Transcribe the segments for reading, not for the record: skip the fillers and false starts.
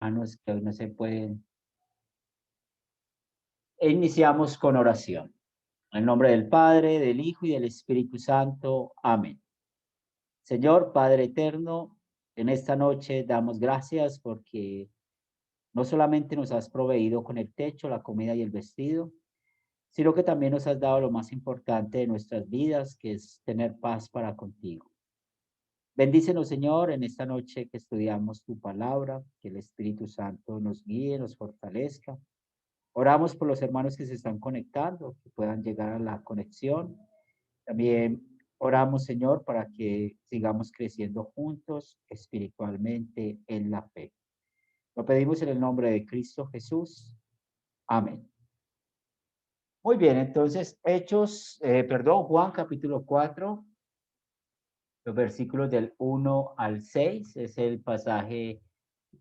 hermanos que hoy no se pueden. Iniciamos con oración. En el nombre del Padre, del Hijo y del Espíritu Santo. Amén. Señor Padre eterno, en esta noche damos gracias porque no solamente nos has proveído con el techo, la comida y el vestido, sino que también nos has dado lo más importante de nuestras vidas, que es tener paz para contigo. Bendícenos, Señor, en esta noche que estudiamos tu palabra, que el Espíritu Santo nos guíe, nos fortalezca. Oramos por los hermanos que se están conectando, que puedan llegar a la conexión. También oramos, Señor, para que sigamos creciendo juntos espiritualmente en la fe. Lo pedimos en el nombre de Cristo Jesús. Amén. Muy bien, entonces, Juan capítulo 4, los versículos del 1 al 6 es el pasaje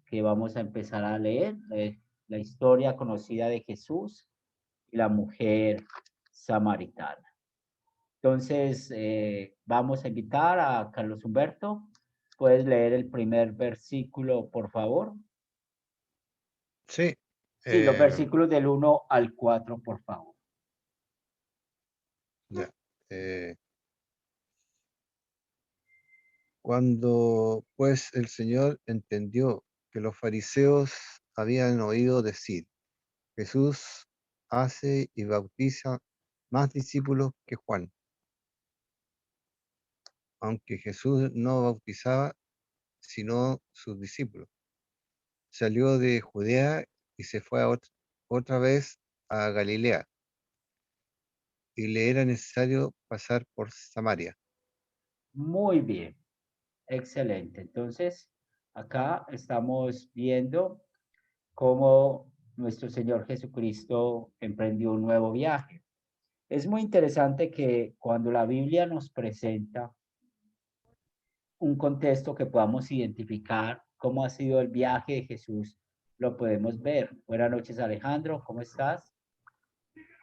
que vamos a empezar a leer, la historia conocida de Jesús y la mujer samaritana. Entonces, vamos a invitar a Carlos Humberto. ¿Puedes leer el primer versículo, por favor? Sí, Sí, los versículos del 1 al 4, por favor. ya. Cuando pues el Señor entendió que los fariseos habían oído decir, Jesús hace y bautiza más discípulos que Juan, aunque Jesús no bautizaba sino sus discípulos, salió de Judea y se fue otra vez a Galilea, y le era necesario pasar por Samaria. Muy bien, excelente. Entonces, acá estamos viendo cómo nuestro Señor Jesucristo emprendió un nuevo viaje. Es muy interesante que cuando la Biblia nos presenta un contexto que podamos identificar cómo ha sido el viaje de Jesús, lo podemos ver. Buenas noches, Alejandro, ¿cómo estás?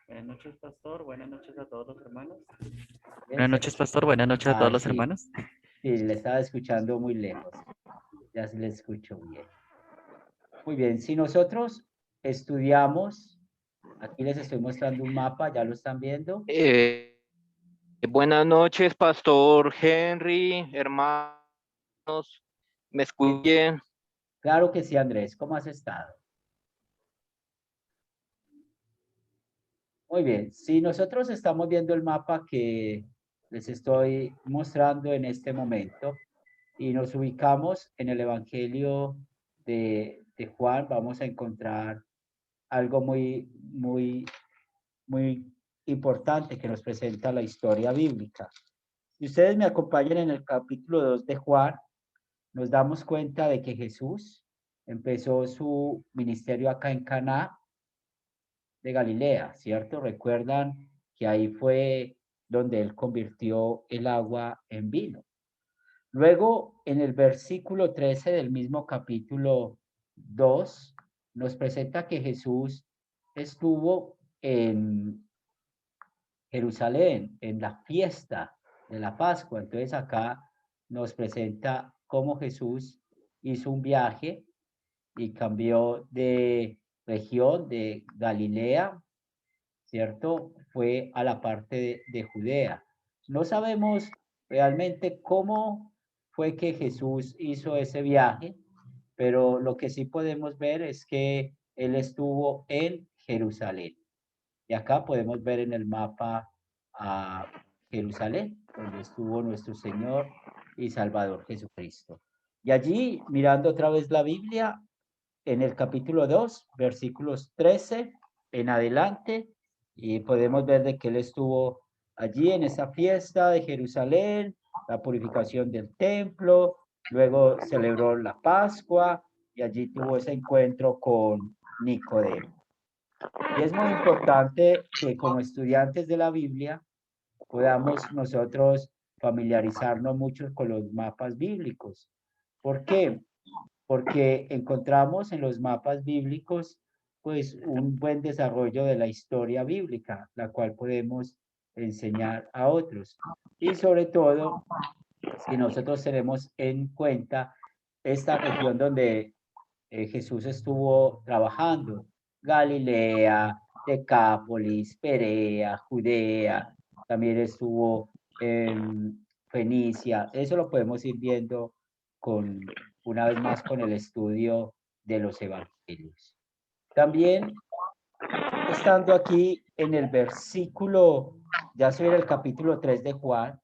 Buenas noches, pastor. Buenas noches a todos los hermanos. Bien, Buenas noches, pastor. Buenas noches a todos los sí, hermanos. sí, le estaba escuchando muy lejos. Ya se le escucho bien. Muy bien, si nosotros estudiamos, aquí les estoy mostrando un mapa, ¿ya lo están viendo? Buenas noches, Pastor Henry, hermanos. ¿Me escuchen? Claro que sí, Andrés, ¿cómo has estado? Muy bien, si nosotros estamos viendo el mapa que les estoy mostrando en este momento y nos ubicamos en el Evangelio de Juan, vamos a encontrar algo muy importante que nos presenta la historia bíblica. Si ustedes me acompañan en el capítulo 2 de Juan, nos damos cuenta de que Jesús empezó su ministerio acá en Caná de Galilea, ¿cierto? Recuerdan que ahí fue donde él convirtió el agua en vino. Luego, en el versículo 13 del mismo capítulo 2, nos presenta que Jesús estuvo en Jerusalén, en la fiesta de la Pascua. Entonces acá nos presenta cómo Jesús hizo un viaje y cambió de región de Galilea, ¿cierto? Fue a la parte de Judea. No sabemos realmente cómo fue que Jesús hizo ese viaje, pero lo que sí podemos ver es que él estuvo en Jerusalén. Y acá podemos ver en el mapa a Jerusalén, donde estuvo nuestro Señor y Salvador Jesucristo. Y allí, mirando otra vez la Biblia, en el capítulo 2, versículos 13 en adelante, y podemos ver de que él estuvo allí en esa fiesta de Jerusalén, la purificación del templo, luego celebró la Pascua y allí tuvo ese encuentro con Nicodemo. Y es muy importante que como estudiantes de la Biblia podamos nosotros familiarizarnos mucho con los mapas bíblicos. ¿Por qué? Porque encontramos en los mapas bíblicos pues un buen desarrollo de la historia bíblica, la cual podemos enseñar a otros. Y sobre todo, si nosotros tenemos en cuenta esta región donde Jesús estuvo trabajando. Galilea, Decápolis, Perea, Judea, también estuvo en Fenicia. Eso lo podemos ir viendo una vez más con el estudio de los evangelios. También, estando aquí en el versículo, ya soy en el capítulo 3 de Juan,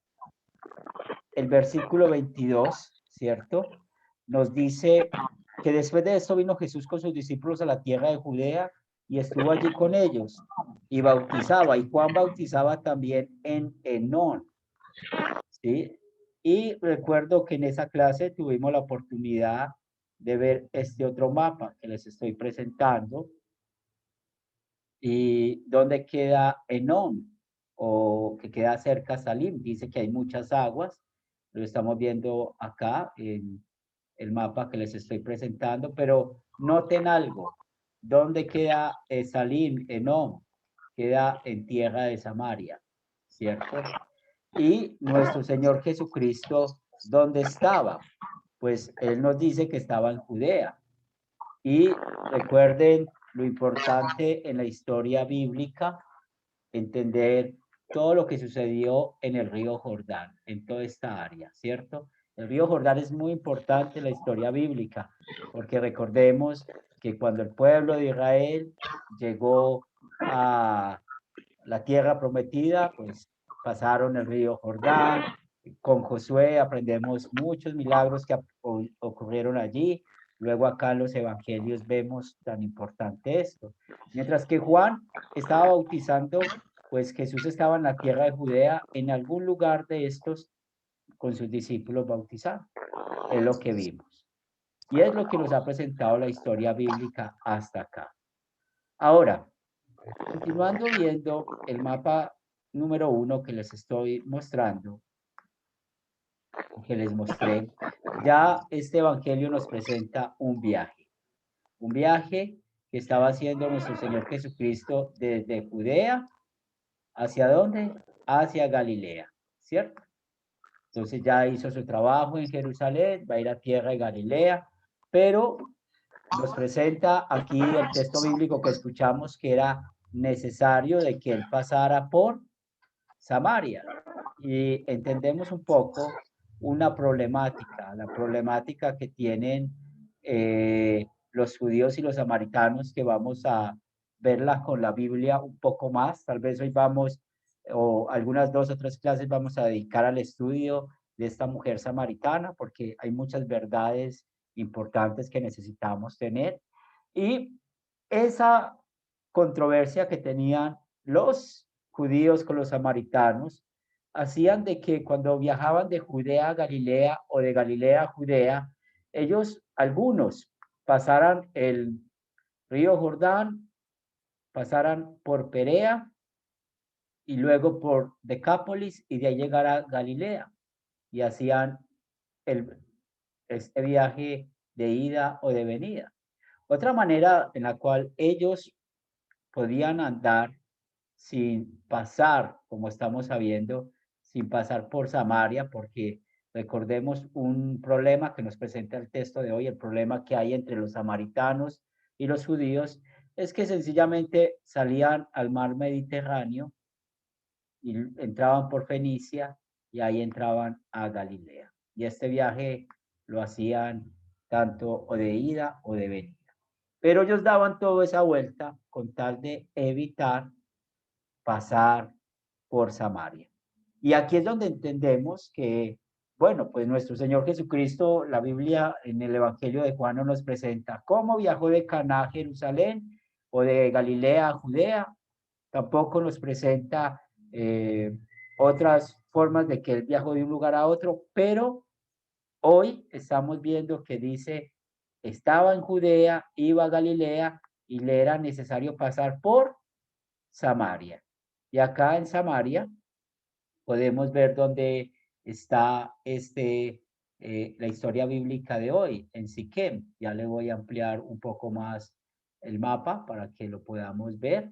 el versículo 22, ¿cierto? Nos dice que después de esto vino Jesús con sus discípulos a la tierra de Judea y estuvo allí con ellos y bautizaba, y Juan bautizaba también en Enón, ¿sí? Y recuerdo que en esa clase tuvimos la oportunidad de ver este otro mapa que les estoy presentando, y dónde queda Enón, o que queda cerca a Salim. Dice que hay muchas aguas, lo estamos viendo acá en el mapa que les estoy presentando, pero noten algo, ¿dónde queda Salim, Enón? Queda en tierra de Samaria, ¿cierto? Y nuestro Señor Jesucristo, ¿dónde estaba? Pues Él nos dice que estaba en Judea. Y recuerden lo importante en la historia bíblica, entender todo lo que sucedió en el río Jordán, en toda esta área, ¿cierto? El río Jordán es muy importante en la historia bíblica, porque recordemos que cuando el pueblo de Israel llegó a la tierra prometida, pues pasaron el río Jordán. Con Josué aprendemos muchos milagros que ocurrieron allí. Luego acá en los evangelios vemos tan importante esto. Mientras que Juan estaba bautizando, pues Jesús estaba en la tierra de Judea, en algún lugar de estos, con sus discípulos bautizados. Es lo que vimos. Y es lo que nos ha presentado la historia bíblica hasta acá. Ahora, continuando viendo el mapa número 1 que les estoy mostrando, que les mostré, ya este evangelio nos presenta un viaje que estaba haciendo nuestro Señor Jesucristo desde Judea, ¿hacia dónde? Hacia Galilea, ¿cierto? Entonces ya hizo su trabajo en Jerusalén, va a ir a tierra de Galilea, pero nos presenta aquí el texto bíblico que escuchamos, que era necesario de que él pasara por Samaria. Y entendemos un poco una problemática, la problemática que tienen los judíos y los samaritanos, que vamos a verla con la Biblia un poco más. Tal vez hoy vamos, o algunas 2 o 3 clases vamos a dedicar al estudio de esta mujer samaritana, porque hay muchas verdades importantes que necesitamos tener. Y esa controversia que tenían los judíos con los samaritanos hacían de que cuando viajaban de Judea a Galilea o de Galilea a Judea, ellos, algunos, pasaran el río Jordán, pasaran por Perea y luego por Decápolis, y de ahí llegar a Galilea, y hacían este viaje de ida o de venida. Otra manera en la cual ellos podían andar sin pasar, como estamos sabiendo, sin pasar por Samaria, porque recordemos un problema que nos presenta el texto de hoy, el problema que hay entre los samaritanos y los judíos, es que sencillamente salían al mar Mediterráneo y entraban por Fenicia, y ahí entraban a Galilea. Y este viaje lo hacían tanto o de ida o de venida. Pero ellos daban toda esa vuelta con tal de evitar pasar por Samaria. Y aquí es donde entendemos que, bueno, pues nuestro Señor Jesucristo, la Biblia en el Evangelio de Juan nos presenta cómo viajó de Caná a Jerusalén o de Galilea a Judea. Tampoco nos presenta otras formas de que él viajó de un lugar a otro, pero hoy estamos viendo que dice, estaba en Judea, iba a Galilea y le era necesario pasar por Samaria. Y acá en Samaria podemos ver dónde está la historia bíblica de hoy, en Siquem. Ya le voy a ampliar un poco más el mapa para que lo podamos ver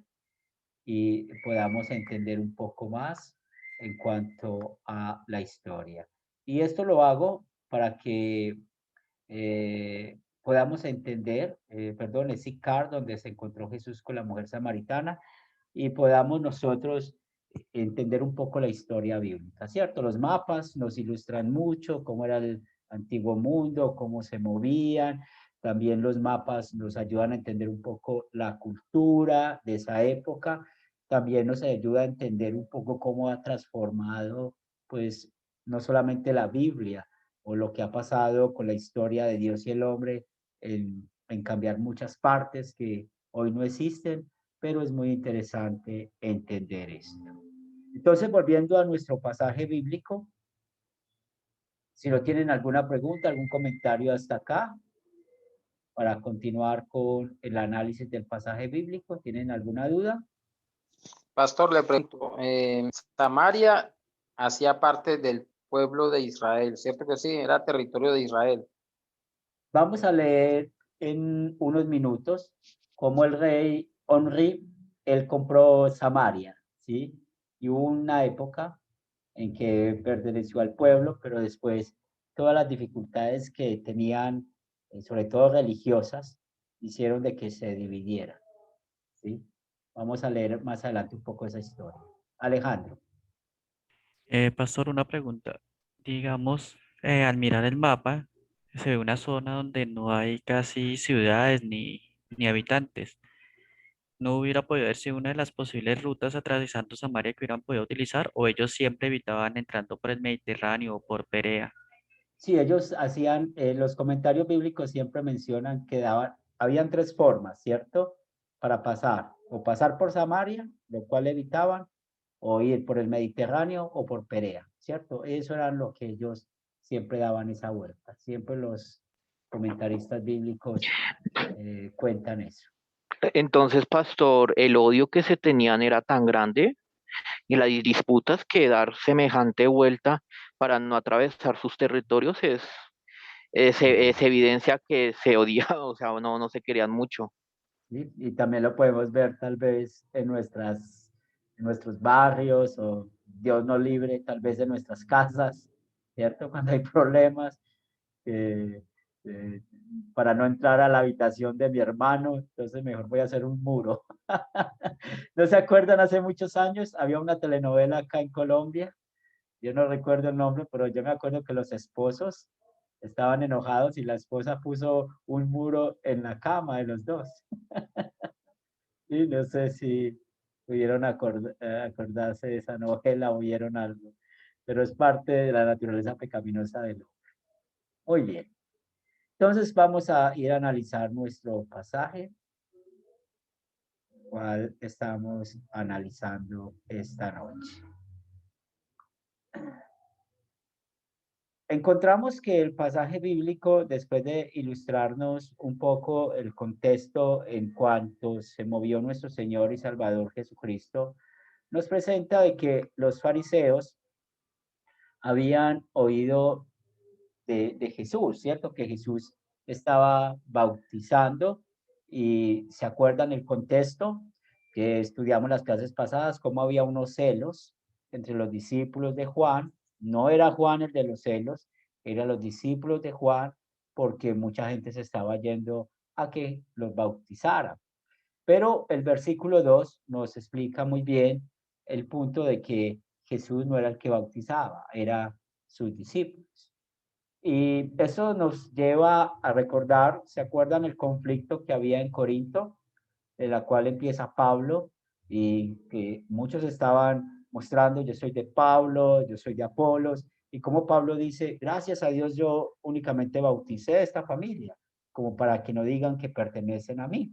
y podamos entender un poco más en cuanto a la historia. Y esto lo hago para que podamos entender, perdón, es Sicar, donde se encontró Jesús con la mujer samaritana, y podamos nosotros entender un poco la historia bíblica, ¿cierto? Los mapas nos ilustran mucho cómo era el antiguo mundo, cómo se movían. También los mapas nos ayudan a entender un poco la cultura de esa época. También nos ayuda a entender un poco cómo ha transformado, pues, no solamente la Biblia o lo que ha pasado con la historia de Dios y el hombre en cambiar muchas partes que hoy no existen, pero es muy interesante entender esto. Entonces, volviendo a nuestro pasaje bíblico, si no tienen alguna pregunta, algún comentario hasta acá, para continuar con el análisis del pasaje bíblico, ¿tienen alguna duda? Pastor, le pregunto, Samaria hacía parte del pueblo de Israel, ¿cierto que sí? Era territorio de Israel. Vamos a leer en unos minutos cómo el rey Onri, él compró Samaria, ¿sí? Y hubo una época en que perteneció al pueblo, pero después todas las dificultades que tenían, sobre todo religiosas, hicieron de que se dividiera, ¿sí? Vamos a leer más adelante un poco esa historia. Alejandro. Pastor, una pregunta. Digamos, al mirar el mapa, se ve una zona donde no hay casi ciudades ni habitantes. ¿No hubiera podido ser una de las posibles rutas atravesando Samaria que hubieran podido utilizar o ellos siempre evitaban entrando por el Mediterráneo o por Perea? Sí, ellos hacían, los comentarios bíblicos siempre mencionan que habían tres formas, ¿cierto? Para pasar, o pasar por Samaria, lo cual evitaban, o ir por el Mediterráneo o por Perea, ¿cierto? Eso era lo que ellos siempre daban esa vuelta. Siempre los comentaristas bíblicos cuentan eso. Entonces, pastor, el odio que se tenían era tan grande y las disputas que dar semejante vuelta para no atravesar sus territorios es evidencia que se odiaban, o sea, no se querían mucho. ¿Sí? Y también lo podemos ver tal vez en nuestros barrios o Dios nos libre tal vez en nuestras casas, ¿cierto? Cuando hay problemas, eh, eh, para no entrar a la habitación de mi hermano, entonces mejor voy a hacer un muro. ¿No se acuerdan? Hace muchos años había una telenovela acá en Colombia, yo no recuerdo el nombre, pero yo me acuerdo que los esposos estaban enojados y la esposa puso un muro en la cama de los dos. Y no sé si pudieron acordarse de esa novela o vieron algo, pero es parte de la naturaleza pecaminosa del hombre. Muy bien. Entonces vamos a ir a analizar nuestro pasaje, cual estamos analizando esta noche. Encontramos que el pasaje bíblico, después de ilustrarnos un poco el contexto en cuanto se movió nuestro Señor y Salvador Jesucristo, nos presenta de que los fariseos habían oído de Jesús, ¿cierto? Que Jesús estaba bautizando y se acuerdan el contexto que estudiamos las clases pasadas, cómo había unos celos entre los discípulos de Juan. No era Juan el de los celos, eran los discípulos de Juan, porque mucha gente se estaba yendo a que los bautizara. Pero el versículo 2 nos explica muy bien el punto de que Jesús no era el que bautizaba, era sus discípulos. Y eso nos lleva a recordar, ¿se acuerdan el conflicto que había en Corinto? En la cual empieza Pablo y que muchos estaban mostrando, yo soy de Pablo, yo soy de Apolos, y como Pablo dice, gracias a Dios yo únicamente bauticé a esta familia, como para que no digan que pertenecen a mí.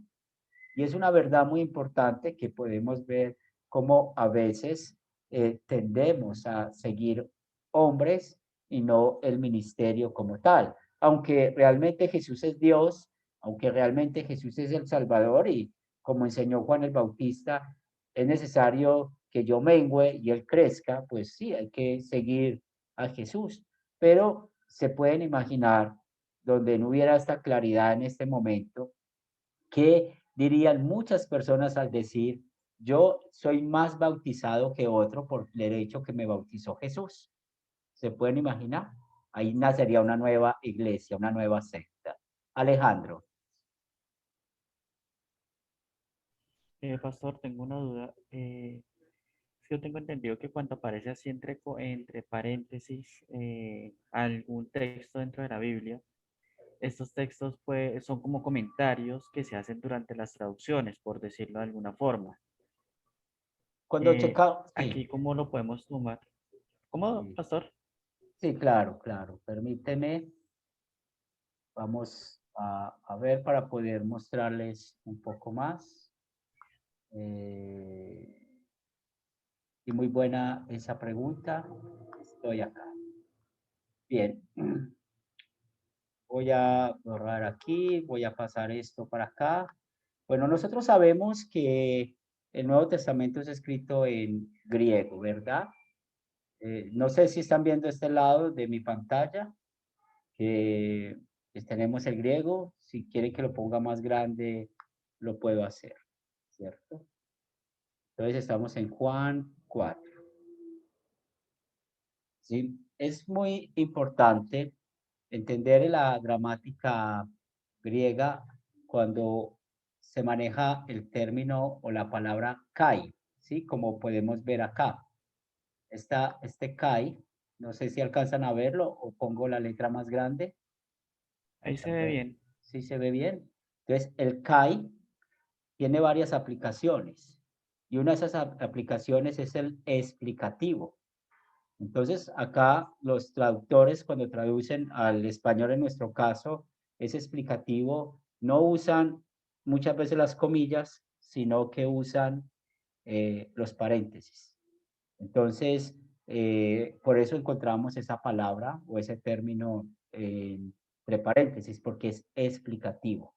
Y es una verdad muy importante que podemos ver cómo a veces tendemos a seguir hombres y no el ministerio como tal. Aunque realmente Jesús es Dios, aunque realmente Jesús es el Salvador y como enseñó Juan el Bautista, es necesario que yo mengüe y él crezca, pues sí, hay que seguir a Jesús. Pero se pueden imaginar donde no hubiera esta claridad en este momento, ¿qué dirían muchas personas al decir, yo soy más bautizado que otro por el hecho que me bautizó Jesús? ¿Se pueden imaginar? Ahí nacería una nueva iglesia, una nueva secta. Alejandro. Pastor, tengo una duda. Yo tengo entendido que cuando aparece así entre paréntesis algún texto dentro de la Biblia, estos textos pues, son como comentarios que se hacen durante las traducciones, por decirlo de alguna forma. Cuando checa, Aquí, sí, ¿cómo lo podemos tomar? ¿Cómo, sí, pastor? sí, claro, claro. Permíteme, vamos a ver para poder mostrarles un poco más. Y muy buena esa pregunta. Estoy acá. Bien. Voy a borrar aquí, voy a pasar esto para acá. Bueno, nosotros sabemos que el Nuevo Testamento es escrito en griego, ¿verdad? No sé si están viendo este lado de mi pantalla, que tenemos el griego. Si quieren que lo ponga más grande, lo puedo hacer, ¿cierto? Entonces estamos en Juan 4. ¿Sí? Es muy importante entender la gramática griega cuando se maneja el término o la palabra kai, ¿sí? Como podemos ver acá. Este kai, no sé si alcanzan a verlo o pongo la letra más grande. Ahí se ve bien. ¿Sí se ve bien? Entonces, el kai tiene varias aplicaciones y una de esas aplicaciones es el explicativo. Entonces, acá los traductores, cuando traducen al español en nuestro caso, es explicativo, no usan muchas veces las comillas, sino que usan los paréntesis. Entonces, por eso encontramos esa palabra o ese término entre paréntesis, porque es explicativo.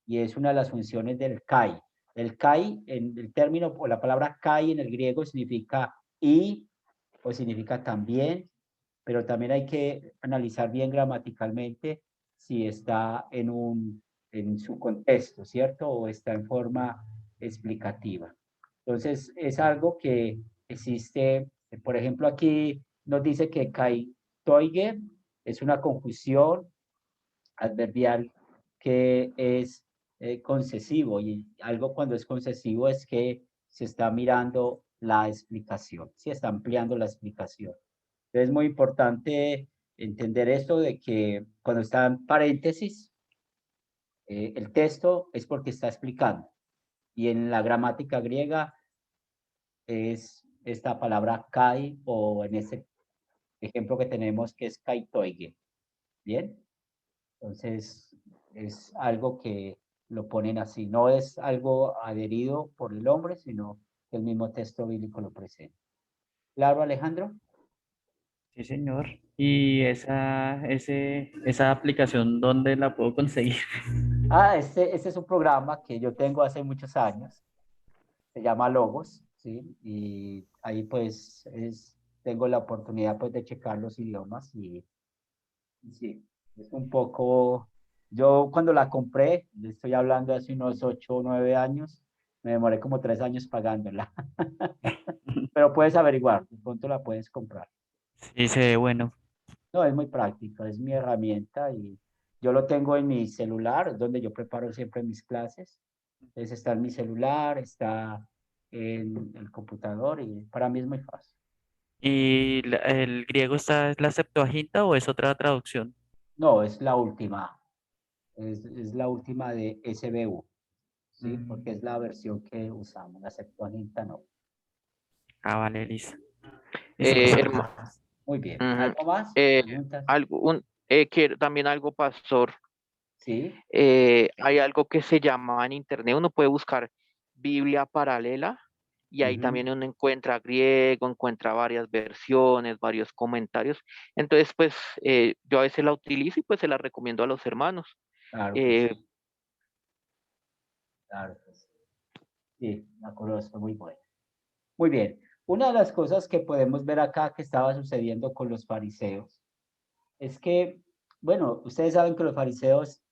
Y es una de las funciones del kai. El kai, en el término o la palabra kai en el griego significa y o significa también, pero también hay que analizar bien gramaticalmente si está en su contexto, ¿cierto? O está en forma explicativa. Entonces, es algo que existe, por ejemplo, aquí nos dice que kaitoige es una conjunción adverbial que es concesivo, y algo cuando es concesivo es que se está mirando la explicación, se está ampliando la explicación. Entonces es muy importante entender esto de que cuando está en paréntesis, el texto es porque está explicando. Y en la gramática griega es esta palabra kai, o en este ejemplo que tenemos que es kaitoige. Bien. Entonces, es algo que lo ponen así, no es algo adherido por el hombre, sino que el mismo texto bíblico lo presenta. ¿Claro, Alejandro? Sí, señor. ¿Y esa aplicación dónde la puedo conseguir? Este es un programa que yo tengo hace muchos años, se llama Logos, ¿sí? Y ahí pues tengo la oportunidad pues de checar los idiomas y sí, es un poco, yo cuando la compré, le estoy hablando hace unos 8 o 9 años, me demoré como 3 años pagándola, pero puedes averiguar, de pronto la puedes comprar. Sí, se ve bueno. No, es muy práctico, es mi herramienta y yo lo tengo en mi celular, es donde yo preparo siempre mis clases. Entonces está en mi celular, está en el computador y para mí es muy fácil. ¿Y el griego es la Septuaginta o es otra traducción? No, es la última, es la última de SBU, ¿sí? Porque Mm. es la versión que usamos, la Septuaginta no. Ah, vale, listo. Listo, pastor. Hermano, Muy bien. ¿Algo más? ¿Preguntas? también algo, pastor. Sí. Hay algo que se llama en internet, uno puede buscar Biblia paralela y ahí Ujú. también uno encuentra griego, encuentra varias versiones, varios comentarios. Entonces, pues yo a veces la utilizo y pues se la recomiendo a los hermanos. Claro que Eh, sí. Claro que sí. Sí, la conozco, muy buena. Muy bien. Una de las cosas que podemos ver acá que estaba sucediendo con los fariseos es que, bueno, ustedes saben que los fariseos,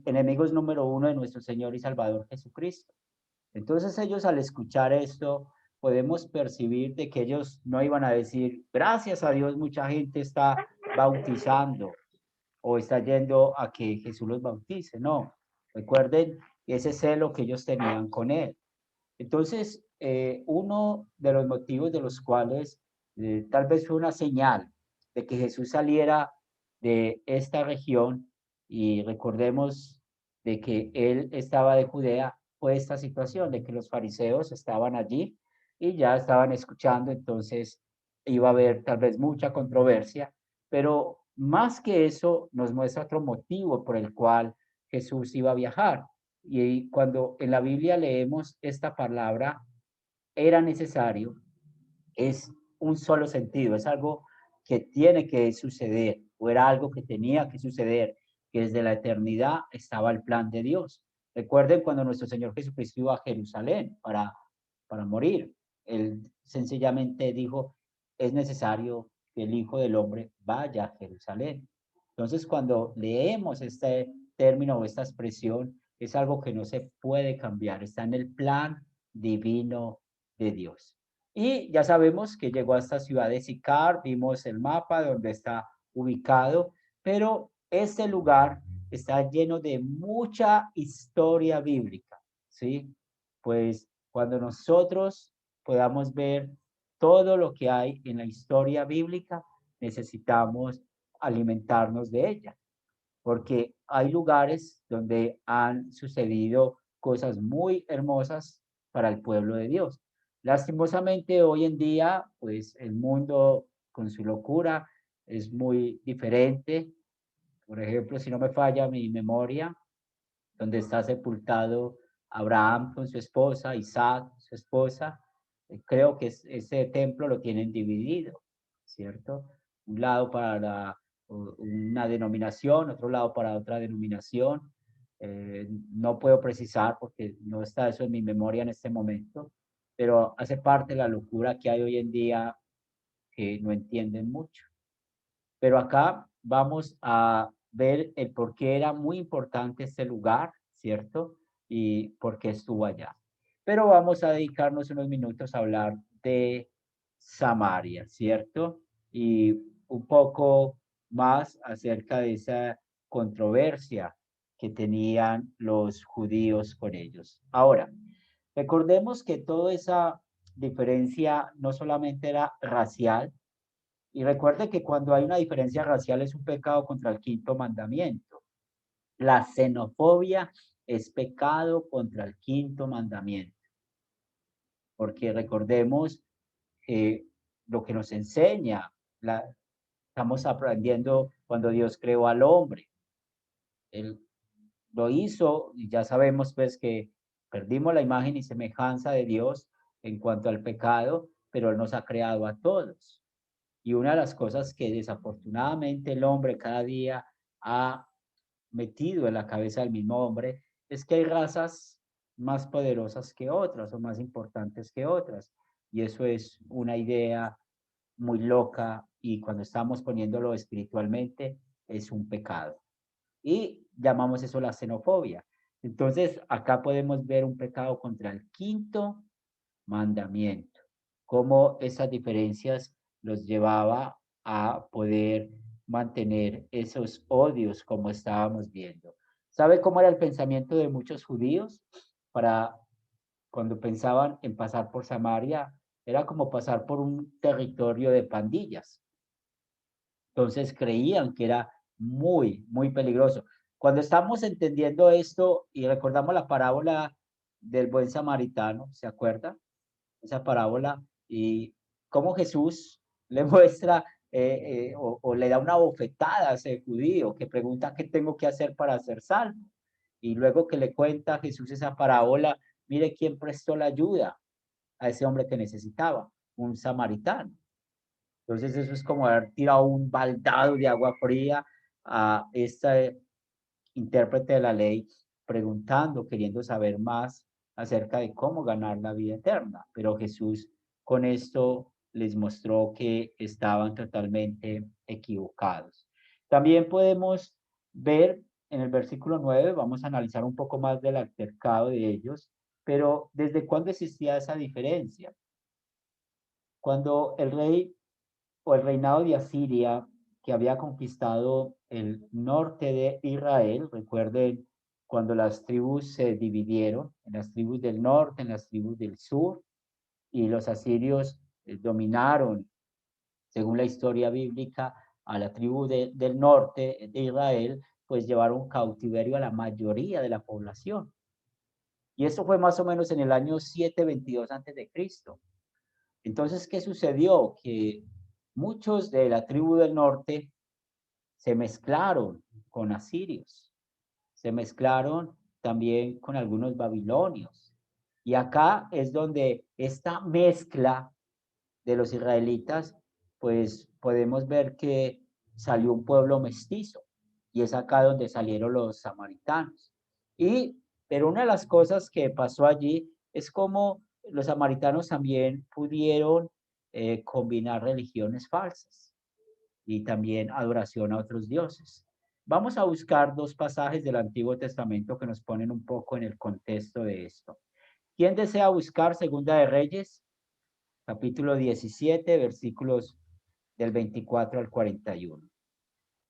enemigos número uno de nuestro Señor y Salvador Jesucristo. Entonces ellos al escuchar esto, podemos percibir de que ellos no iban a decir, gracias a Dios mucha gente está bautizando, o está yendo a que Jesús los bautice. No, recuerden ese celo que ellos tenían con él. Entonces, uno de los motivos de los cuales tal vez fue una señal de que Jesús saliera de esta región, y recordemos de que él estaba de Judea, fue esta situación de que los fariseos estaban allí y ya estaban escuchando, entonces iba a haber tal vez mucha controversia, pero más que eso nos muestra otro motivo por el cual Jesús iba a viajar. Y cuando en la Biblia leemos esta palabra, era necesario, es un solo sentido, es algo que tiene que suceder, o era algo que tenía que suceder, que desde la eternidad estaba el plan de Dios. Recuerden cuando nuestro Señor Jesucristo iba a Jerusalén para morir, él sencillamente dijo, es necesario que el Hijo del Hombre vaya a Jerusalén. Entonces, cuando leemos este término o esta expresión, es algo que no se puede cambiar, está en el plan divino de Dios. Y ya sabemos que llegó a esta ciudad de Sicar, vimos el mapa donde está ubicado, pero este lugar está lleno de mucha historia bíblica, ¿sí? Pues cuando nosotros podamos ver todo lo que hay en la historia bíblica, necesitamos alimentarnos de ella, porque hay lugares donde han sucedido cosas muy hermosas para el pueblo de Dios. Lastimosamente, hoy en día, pues el mundo con su locura es muy diferente. Por ejemplo, si no me falla mi memoria, donde está sepultado Abraham con su esposa, Isaac, su esposa, creo que ese templo lo tienen dividido, ¿cierto? Un lado para una denominación, otro lado para otra denominación. No puedo precisar porque no está eso en mi memoria en este momento, pero hace parte de la locura que hay hoy en día que no entienden mucho. Pero acá vamos a ver el por qué era muy importante este lugar, ¿cierto? Y por qué estuvo allá. Pero vamos a dedicarnos unos minutos a hablar de Samaria, ¿cierto? Y un poco más acerca de esa controversia que tenían los judíos con ellos. Ahora, recordemos que toda esa diferencia no solamente era racial, y recuerde que cuando hay una diferencia racial es un pecado contra el quinto mandamiento. La xenofobia es pecado contra el quinto mandamiento, porque recordemos lo que nos enseña, estamos aprendiendo cuando Dios creó al hombre. Él lo hizo y ya sabemos pues que perdimos la imagen y semejanza de Dios en cuanto al pecado, pero Él nos ha creado a todos. Y una de las cosas que desafortunadamente el hombre cada día ha metido en la cabeza del mismo hombre es que hay razas más poderosas que otras o más importantes que otras. Y eso es una idea muy loca y cuando estamos poniéndolo espiritualmente es un pecado. Y llamamos eso la xenofobia. Entonces, acá podemos ver un pecado contra el quinto mandamiento, cómo esas diferencias los llevaba a poder mantener esos odios como estábamos viendo. ¿Sabe cómo era el pensamiento de muchos judíos para cuando pensaban en pasar por Samaria? Era como pasar por un territorio de pandillas. Entonces creían que era muy, muy peligroso. Cuando estamos entendiendo esto y recordamos la parábola del buen samaritano, ¿se acuerda? Esa parábola y cómo Jesús le muestra o le da una bofetada a ese judío que pregunta qué tengo que hacer para ser salvo. Y luego que le cuenta a Jesús esa parábola, mire quién prestó la ayuda a ese hombre que necesitaba, un samaritano. Entonces eso es como haber tirado un baldado de agua fría a este intérprete de la ley preguntando, queriendo saber más acerca de cómo ganar la vida eterna. Pero Jesús con esto les mostró que estaban totalmente equivocados. También podemos ver en el versículo 9, vamos a analizar un poco más del altercado de ellos, pero ¿desde cuándo existía esa diferencia? Cuando el rey o el reinado de Asiria que había conquistado el norte de Israel. Recuerden cuando las tribus se dividieron, en las tribus del norte, en las tribus del sur, y los asirios dominaron, según la historia bíblica, a la tribu del norte de Israel, pues llevaron cautiverio a la mayoría de la población. Y esto fue más o menos en el año 722 a.C. Entonces, ¿qué sucedió? Que muchos de la tribu del norte se mezclaron con asirios, se mezclaron también con algunos babilonios. Y acá es donde esta mezcla de los israelitas, pues podemos ver que salió un pueblo mestizo, y es acá donde salieron los samaritanos. Pero una de las cosas que pasó allí es como los samaritanos también pudieron combinar religiones falsas y también adoración a otros dioses. Vamos a buscar dos pasajes del Antiguo Testamento que nos ponen un poco en el contexto de esto. ¿Quién desea buscar Segunda de Reyes, capítulo 17, versículos del 24 al 41?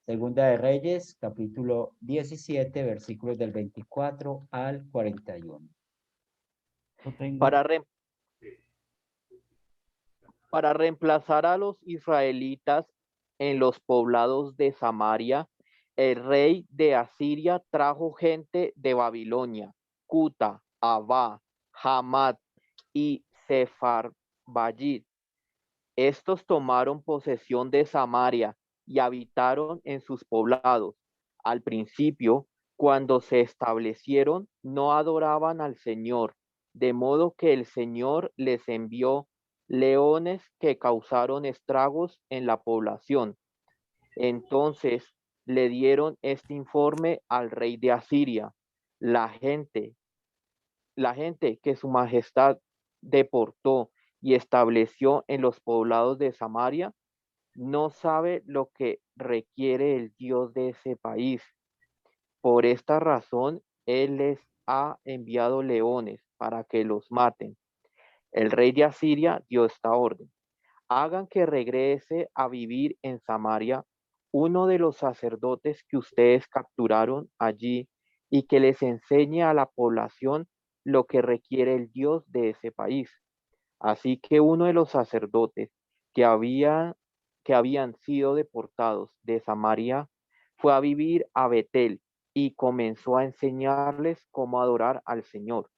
Segunda de Reyes, capítulo 17, versículos del 24 al 41. Lo tengo. Para reemplazar a los israelitas en los poblados de Samaria, el rey de Asiria trajo gente de Babilonia, Cuta, Abá, Hamat y Sepharvaim. Estos tomaron posesión de Samaria y habitaron en sus poblados. Al principio, cuando se establecieron, no adoraban al Señor, de modo que el Señor les envió leones que causaron estragos en la población. Entonces le dieron este informe al rey de Asiria: la gente que su majestad deportó y estableció en los poblados de Samaria no sabe lo que requiere el Dios de ese país. Por esta razón, él les ha enviado leones para que los maten. El rey de Asiria dio esta orden: hagan que regrese a vivir en Samaria uno de los sacerdotes que ustedes capturaron allí, y que les enseñe a la población lo que requiere el Dios de ese país. Así que uno de los sacerdotes que habían sido deportados de Samaria fue a vivir a Betel y comenzó a enseñarles cómo adorar al Señor.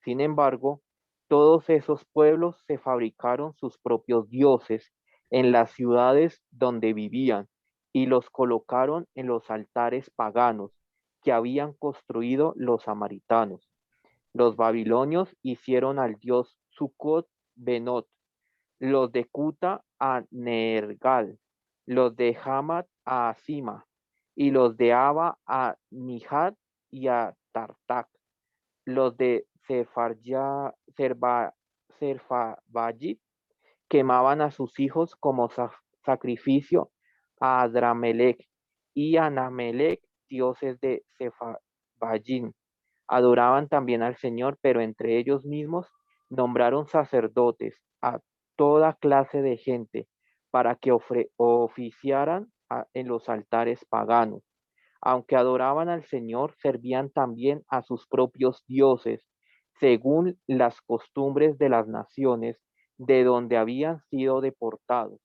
Sin embargo, todos esos pueblos se fabricaron sus propios dioses en las ciudades donde vivían y los colocaron en los altares paganos que habían construido los samaritanos. Los babilonios hicieron al dios Sucot Benot, los de Cuta a Nergal, los de Hamat a Asima, y los de Aba a Nijat y a Tartak. Los de Serfavayit quemaban a sus hijos como sacrificio a Adramelech y a Namelech, dioses de Sepharvaim. Adoraban también al Señor, pero entre ellos mismos nombraron sacerdotes a toda clase de gente para que oficiaran en los altares paganos. Aunque adoraban al Señor, servían también a sus propios dioses, según las costumbres de las naciones de donde habían sido deportados.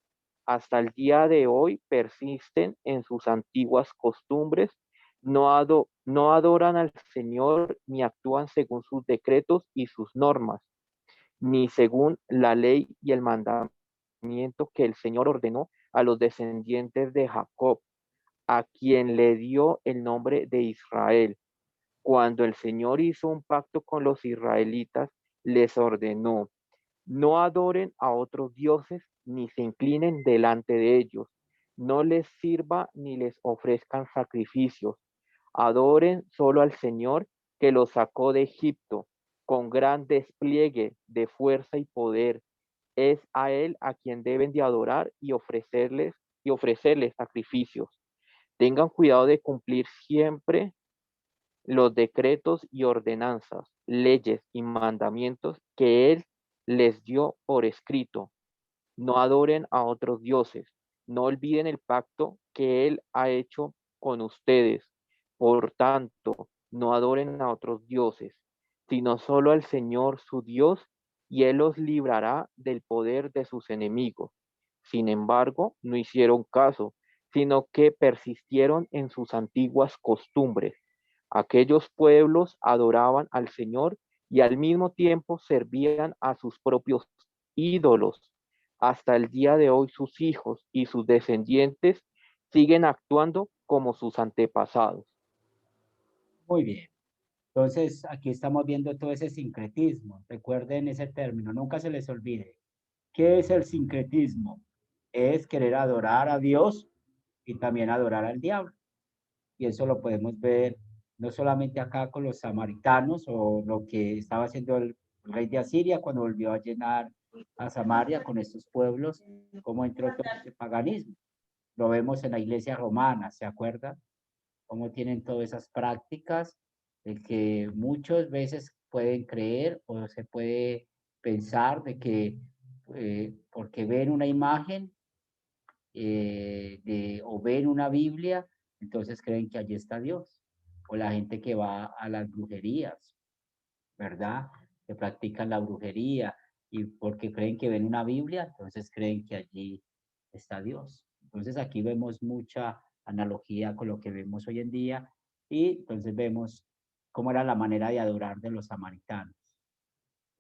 Hasta el día de hoy persisten en sus antiguas costumbres, no adoran al Señor ni actúan según sus decretos y sus normas, ni según la ley y el mandamiento que el Señor ordenó a los descendientes de Jacob, a quien le dio el nombre de Israel. Cuando el Señor hizo un pacto con los israelitas, les ordenó: no adoren a otros dioses ni se inclinen delante de ellos, no les sirva ni les ofrezcan sacrificios. Adoren solo al Señor, que los sacó de Egipto con gran despliegue de fuerza y poder. Es a Él a quien deben de adorar y ofrecerles sacrificios. Tengan cuidado de cumplir siempre los decretos y ordenanzas, leyes y mandamientos que Él les dio por escrito. No adoren a otros dioses, no olviden el pacto que Él ha hecho con ustedes. Por tanto, no adoren a otros dioses, sino solo al Señor su Dios, y Él los librará del poder de sus enemigos. Sin embargo, no hicieron caso, sino que persistieron en sus antiguas costumbres. Aquellos pueblos adoraban al Señor y al mismo tiempo servían a sus propios ídolos. Hasta el día de hoy sus hijos y sus descendientes siguen actuando como sus antepasados. Muy bien. Entonces, aquí estamos viendo todo ese sincretismo. Recuerden ese término, nunca se les olvide. ¿Qué es el sincretismo? Es querer adorar a Dios y también adorar al diablo. Y eso lo podemos ver no solamente acá con los samaritanos o lo que estaba haciendo el rey de Asiria cuando volvió a llenar a Samaria con estos pueblos, cómo entró todo este paganismo. Lo vemos en la iglesia romana, ¿se acuerdan? Cómo tienen todas esas prácticas de que muchas veces pueden creer o se puede pensar de que porque ven una imagen o ven una Biblia, entonces creen que allí está Dios. O la gente que va a las brujerías, ¿verdad? Que practican la brujería y porque creen que ven una Biblia, entonces creen que allí está Dios. Entonces aquí vemos mucha analogía con lo que vemos hoy en día y entonces vemos cómo era la manera de adorar de los samaritanos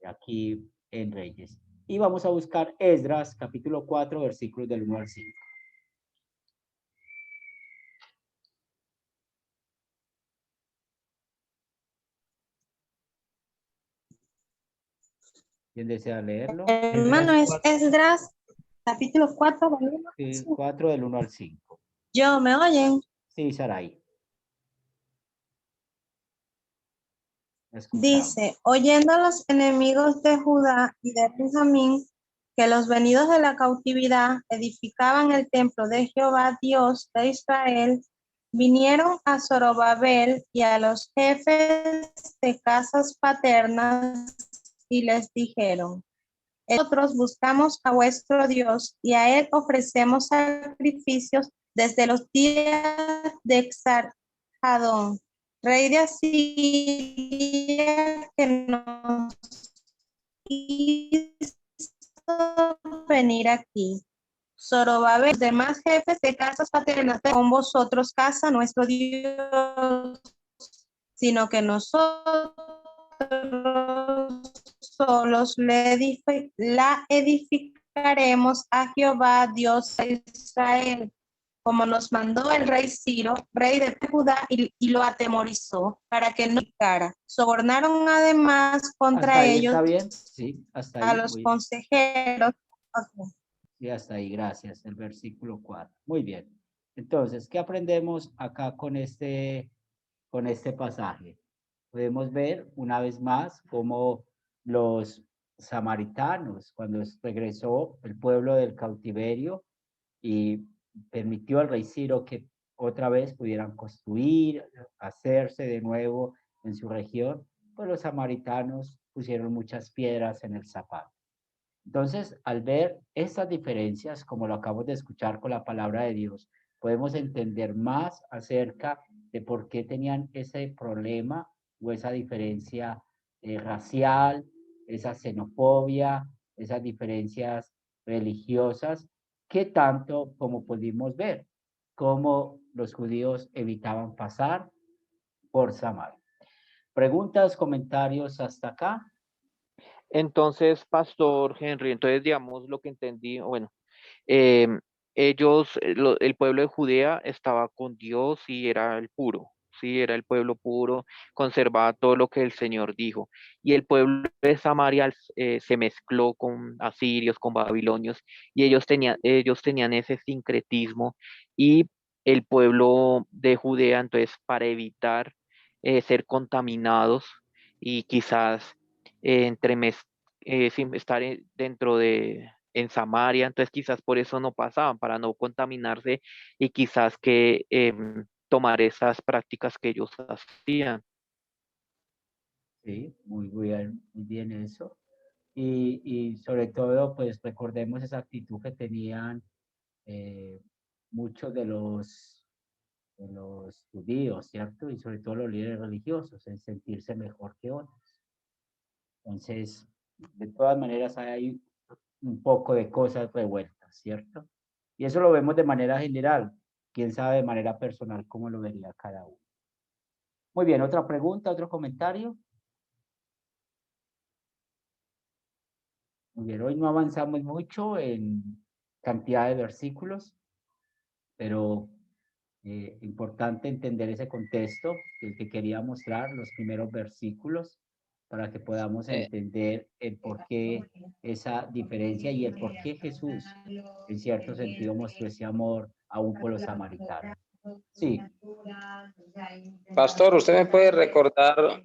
aquí en Reyes. Y vamos a buscar Esdras, capítulo 4, versículos del 1 al 5. ¿Quién desea leerlo? Hermano, es Esdras, capítulo 4, Sí, 4 del 1 al 5. Yo, ¿me oyen? Sí, Sarai. Escuchamos. Dice, oyendo a los enemigos de Judá y de Benjamín, que los venidos de la cautividad edificaban el templo de Jehová, Dios de Israel, vinieron a Zorobabel y a los jefes de casas paternas y les dijeron, nosotros buscamos a vuestro Dios y a él ofrecemos sacrificios desde los días de Exarjadón, rey de Asiria, que nos hizo venir aquí. Zorobabel, los demás jefes de casas paternas, con vosotros casa nuestro Dios, sino que nosotros solos la edificaremos a Jehová, Dios de Israel, como nos mandó el rey Ciro, rey de Judá, y lo atemorizó para que no picara. Sobornaron además contra ¿Hasta ahí ellos está bien? Sí, hasta a ahí. los consejeros. Sí, hasta ahí, gracias. El versículo 4. Muy bien. Entonces, ¿qué aprendemos acá con este pasaje? Podemos ver una vez más cómo los samaritanos, cuando regresó el pueblo del cautiverio y permitió al rey Ciro que otra vez pudieran construir, hacerse de nuevo en su región, pues los samaritanos pusieron muchas piedras en el zapato. Entonces, al ver estas diferencias, como lo acabamos de escuchar con la palabra de Dios, podemos entender más acerca de por qué tenían ese problema o esa diferencia racial, esa xenofobia, esas diferencias religiosas, que tanto como pudimos ver, cómo los judíos evitaban pasar por Samaria. ¿Preguntas, comentarios hasta acá? Entonces, Pastor Henry, entonces digamos lo que entendí, bueno, em, ellos, el pueblo de Judea estaba con Dios y era el puro, sí, era el pueblo puro, conservaba todo lo que el Señor dijo. Y el pueblo de Samaria se mezcló con asirios, con babilonios, y ellos tenían ese sincretismo, y el pueblo de Judea, entonces, para evitar ser contaminados y quizás sin estar dentro de en Samaria, entonces quizás por eso no pasaban, para no contaminarse y quizás que tomar esas prácticas que ellos hacían. Sí, muy bien eso. Y sobre todo, pues recordemos esa actitud que tenían muchos de los judíos, ¿cierto? Y sobre todo los líderes religiosos, en sentirse mejor que otros. Entonces, de todas maneras hay un poco de cosas revueltas, ¿cierto? Y eso lo vemos de manera general. Quién sabe de manera personal cómo lo vería cada uno. Muy bien, otra pregunta, otro comentario. Muy bien, hoy no avanzamos mucho en cantidad de versículos, pero importante entender ese contexto, el que quería mostrar, los primeros versículos, para que podamos entender el por qué esa diferencia y el por qué Jesús, en cierto sentido, mostró ese amor aún por los samaritanos. Sí. Pastor, usted me puede recordar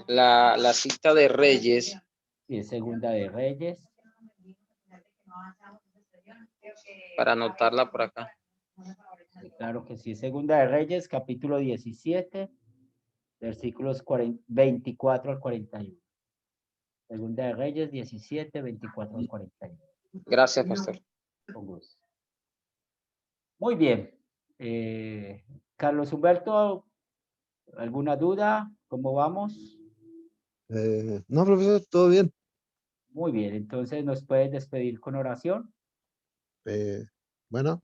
la cita de Reyes. Sí, Segunda de Reyes. Para anotarla por acá. Sí, claro que sí, Segunda de Reyes, capítulo 17, versículos 24 al 41. Segunda de Reyes 17, 24 al 41. Gracias, pastor. Con gusto. Muy bien. Carlos Humberto, ¿alguna duda? ¿Cómo vamos? No, profesor, todo bien. Muy bien, entonces nos puedes despedir con oración. Bueno,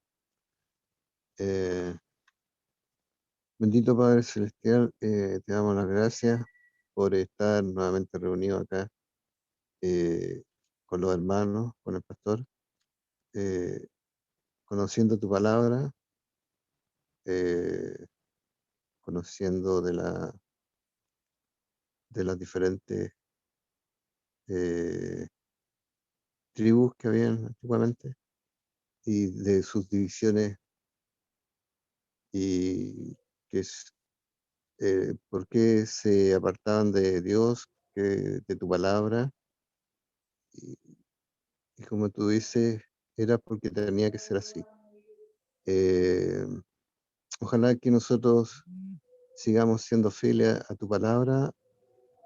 bendito Padre Celestial, te damos las gracias por estar nuevamente reunidos acá con los hermanos, con el pastor, conociendo tu palabra, conociendo de las diferentes tribus que habían antiguamente y de sus divisiones y que por qué se apartaban de Dios, de tu palabra, y, y como tú dices, era porque tenía que ser así. Eh, Ojalá que nosotros sigamos siendo fieles a tu palabra,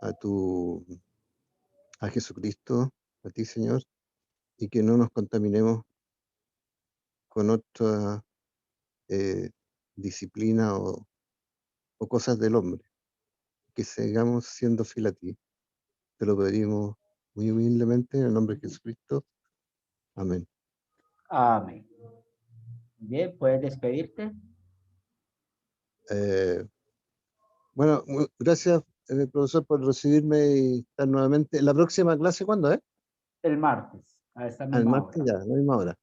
a Jesucristo, a ti, Señor, y que no nos contaminemos con otra disciplina o cosas del hombre, que sigamos siendo fieles a ti. Te lo pedimos muy humildemente en el nombre de Jesucristo. Amén. Amén. Bien, puedes despedirte. Bueno, gracias, profesor, por recibirme y estar nuevamente. ¿La próxima clase cuándo es? El martes, a esta Al misma martes hora. ya, a la misma hora.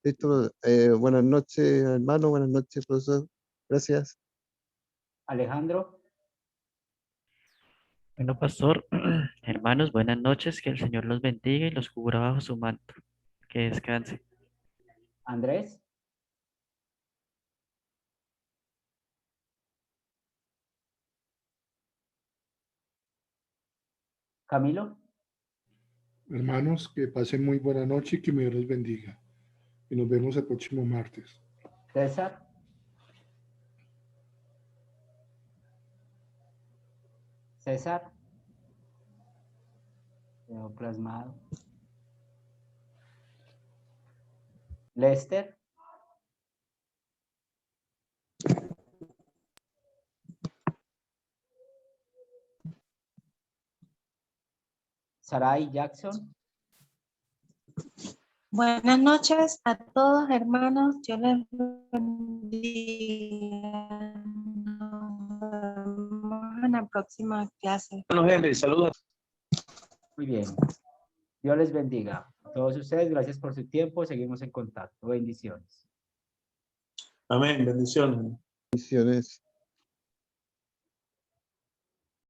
Listo. Buenas noches, hermano. Buenas noches, profesor. Gracias. Alejandro, Bueno, pastor, hermanos, buenas noches, que el Señor los bendiga y los cubra bajo su manto. Que descanse. Andrés, Camilo, Hermanos, que pasen muy buena noche y que mi Dios los bendiga. Y nos vemos el próximo martes. César, César, quedó plasmado. Lester, Sarai Jackson, Buenas noches a todos, hermanos. Dios les bendiga. Nos vemos en la próxima clase. Bueno, Henry, saludos. muy bien. Dios les bendiga. A todos ustedes, gracias por su tiempo. Seguimos en contacto. Bendiciones. Amén, bendiciones. Bendiciones.